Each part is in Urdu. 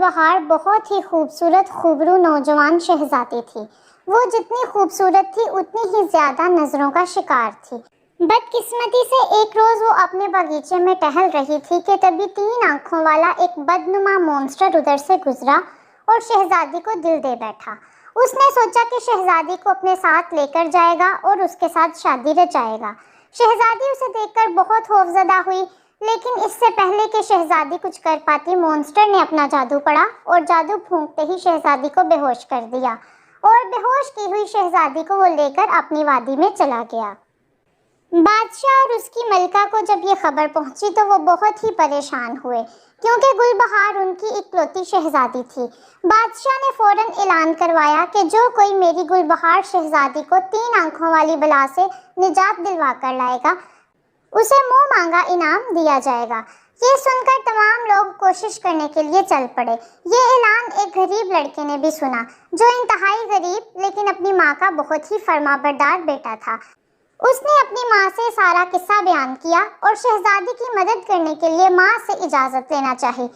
بہار بہت ہی خوبصورت خوبرو نوجوان شہزادی تھی۔ وہ جتنی خوبصورت تھی اتنی ہی زیادہ نظروں کا شکار تھی۔ بدقسمتی سے ایک روز وہ اپنے باغیچے میں ٹہل رہی تھی کہ تبھی 3 آنکھوں والا ایک بدنما مونسٹر ادھر سے گزرا اور شہزادی کو دل دے بیٹھا۔ اس نے سوچا کہ شہزادی کو اپنے ساتھ لے کر جائے گا اور اس کے ساتھ شادی رچائے گا۔ شہزادی اسے دیکھ کر بہت خوفزدہ ہوئی، لیکن اس سے پہلے کہ شہزادی کچھ کر پاتی، مونسٹر نے اپنا جادو پڑھا اور جادو پھونکتے ہی شہزادی کو بے ہوش کر دیا اور بے ہوش کی ہوئی شہزادی کو وہ لے کر اپنی وادی میں چلا گیا۔ بادشاہ اور اس کی ملکہ کو جب یہ خبر پہنچی تو وہ بہت ہی پریشان ہوئے، کیونکہ گل بہار ان کی اکلوتی شہزادی تھی۔ بادشاہ نے فوراً اعلان کروایا کہ جو کوئی میری گل بہار شہزادی کو 3 آنکھوں والی بلا سے نجات دلوا کر لائے گا، اسے منہ مانگا انعام دیا جائے گا۔ یہ سن کر تمام لوگ کوشش کرنے کے لیے چل پڑے۔ یہ اعلان ایک غریب لڑکے نے بھی سنا، جو انتہائی غریب لیکن اپنی ماں کا بہت ہی فرمانبردار بیٹا تھا۔ اس نے اپنی ماں سے سارا قصہ بیان کیا اور شہزادی کی مدد کرنے کے لیے ماں سے اجازت لینا چاہی۔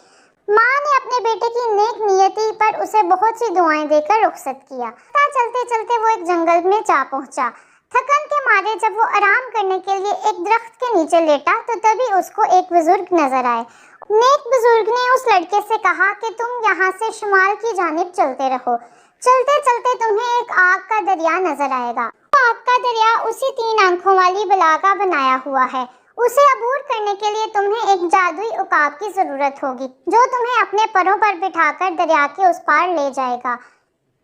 ماں نے اپنے بیٹے کی نیک نیتی پر اسے بہت سی دعائیں دے کر رخصت کیا۔ چلتے چلتے وہ ایک جنگل میں جا پہنچا۔ تھکن کے مارے جب وہ آرام کرنے کے لیے ایک درخت کے نیچے لیٹا تو تبھی اس کو ایک بزرگ نظر آئے۔ نیک بزرگ نے اس لڑکے سے کہا کہ تم یہاں سے شمال کی جانب چلتے رہو۔ چلتے چلتے تمہیں ایک آگ کا دریا نظر آئے گا۔ آگ کا دریا اسی 3 آنکھوں والی بلا کا بنایا ہوا ہے۔ اسے عبور کرنے کے لیے تمہیں ایک جادوئی عقاب کی ضرورت ہوگی، جو تمہیں اپنے پروں پر بٹھا کر دریا کے اس پار لے جائے گا۔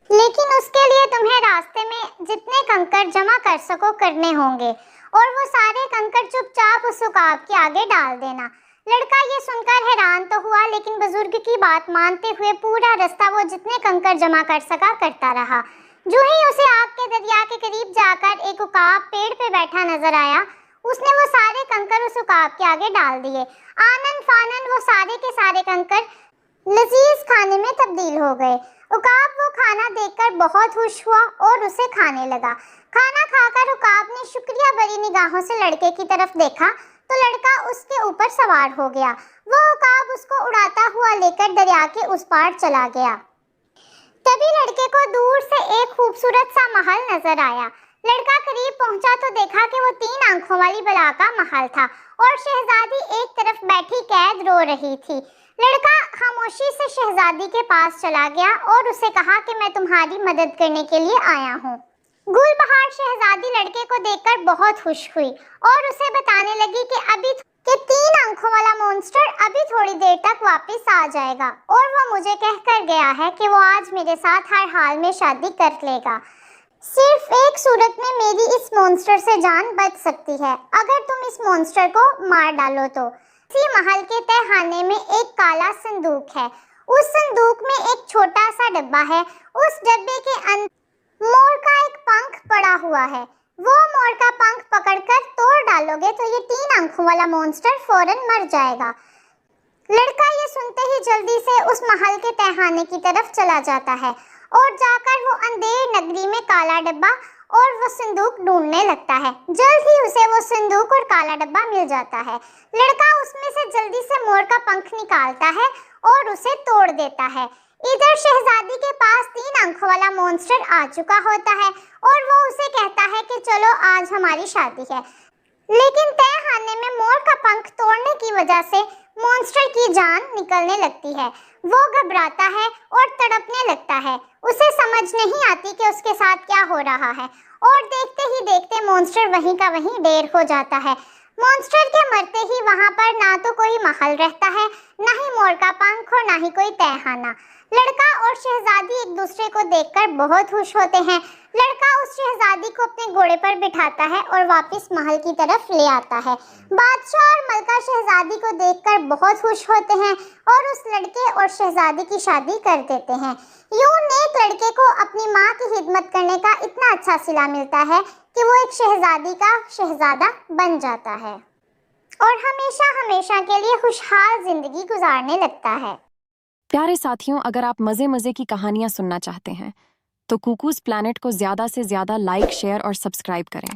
لیکن اس کے لیے تمہیں راستے میں جتنے کنکر جمع کر سکو کرنے ہوں گے، اور وہ سارے کنکر چپ چاپ اس عقاب کے آگے ڈال دینا۔ لڑکا یہ سن کر حیران تو ہوا، لیکن بزرگ کی بات مانتے ہوئے پورا رستہ وہ جتنے کنکر جمع کر سکا کرتا رہا۔ جو ہی اسے آگ کے دریا کے قریب جا کر ایک عقاب پیڑ پہ بیٹھا نظر آیا، اس نے وہ سارے کنکر اس عقاب کے آگے ڈال دیے۔ آنن فانن وہ سارے کے سارے کنکر لذیذ کھانے میں تبدیل ہو گئے۔ عقاب وہ کھانا دیکھ کر بہت خوش ہوا اور اسے کھانے لگا۔ کھانا کھا کر عقاب نے شکریہ بری نگاہوں سے لڑکے کی طرف دیکھا تو لڑکا اس کے اوپر سوار ہو گیا۔ وہ عقاب اس کو اڑاتا ہوا لے کر دریا کے اس پار چلا گیا۔ تبھی لڑکے کو دور سے ایک خوبصورت سا محل نظر آیا۔ لڑکا قریب پہنچا تو دیکھا کہ وہ 3 آنکھوں والی بلا کا محل تھا اور شہزادی ایک طرف بیٹھی قید رو رہی تھی۔ لڑکا خاموشی سے شہزادی کے پاس چلا گیا اور اسے کہا کہ میں تمہاری مدد کرنے کے لیے آیا ہوں۔ گل بہار شہزادی لڑکے کو دیکھ کر بہت خوش ہوئی اور اسے بتانے لگی کہ 3 آنکھوں والا مونسٹر ابھی تھوڑی دیر تک واپس آ جائے گا اور وہ مجھے کہہ کر گیا ہے کہ وہ آج میرے ساتھ ہر حال میں شادی کر لے گا۔ صرف ایک صورت میں میری اس مونسٹر سے جان بچ سکتی ہے، اگر تم اس مونسٹر کو مار ڈالو تو۔ اسی محل کے تہہ خانے میں ایک کالا صندوق ہے۔ اس صندوق میں ایک چھوٹا سا ڈبہ ہے۔ اس ڈبے کے اندر مور کا ایک پنکھ پڑا ہوا ہے۔ وہ مور کا پنکھ پکڑ کر توڑ ڈالو گے تو یہ 3 آنکھوں والا مونسٹر فوراً مر جائے گا۔ لڑکا یہ سنتے ہی جلدی سے اس محل کے تہہ خانے کی طرف چلا جاتا ہے اور جا کر وہ اندھیر نگری میں کالا ڈبہ اور وہ صندوق ڈھونڈنے لگتا ہے۔ جلد ہی اسے وہ صندوق اور کالا ڈبہ مل جاتا ہے۔ لڑکا اس میں سے جلدی سے مور کا پنکھ نکالتا ہے اور اسے توڑ دیتا ہے۔ ادھر شہزادی کے پاس 3 آنکھوں والا مونسٹر آ چکا ہوتا ہے اور وہ اسے کہتا ہے کہ چلو آج ہماری شادی ہے۔ لیکن تہہ خانے میں مور کا پنکھ توڑنے کی وجہ سے مونسٹر کی جان نکلنے لگتی ہے۔ وہ گھبراتا ہے اور تڑپنے لگتا ہے۔ اسے سمجھ نہیں آتی کہ اس کے ساتھ کیا ہو رہا ہے اور دیکھتے ہی دیکھتے مونسٹر وہیں کا وہیں ڈھیر ہو جاتا ہے۔ مونسٹر کے مرتے ہی وہاں پر نہ تو کوئی محل رہتا ہے، نہ ہی مور کا پنکھ اور نہ ہی کوئی تہہ خانہ۔ لڑکا اور شہزادی ایک دوسرے کو دیکھ کر بہت خوش ہوتے ہیں۔ لڑکا اس شہزادی کو اپنے گھوڑے پر بٹھاتا ہے اور واپس محل کی طرف لے آتا ہے۔ بادشاہ اور ملکہ شہزادی کو دیکھ کر بہت خوش ہوتے ہیں اور اس لڑکے اور شہزادی کی شادی کر دیتے ہیں۔ یوں نیک لڑکے کو اپنی ماں کی خدمت کرنے کا اتنا اچھا صلہ ملتا ہے کہ وہ ایک شہزادی کا شہزادہ بن جاتا ہے اور ہمیشہ ہمیشہ کے لیے خوشحال زندگی گزارنے لگتا ہے۔ پیارے ساتھیوں، اگر آپ مزے کی کہانیاں سننا چاہتے ہیں تو کوکوز پلانٹ کو زیادہ سے زیادہ لائک، شیئر اور سبسکرائب کریں۔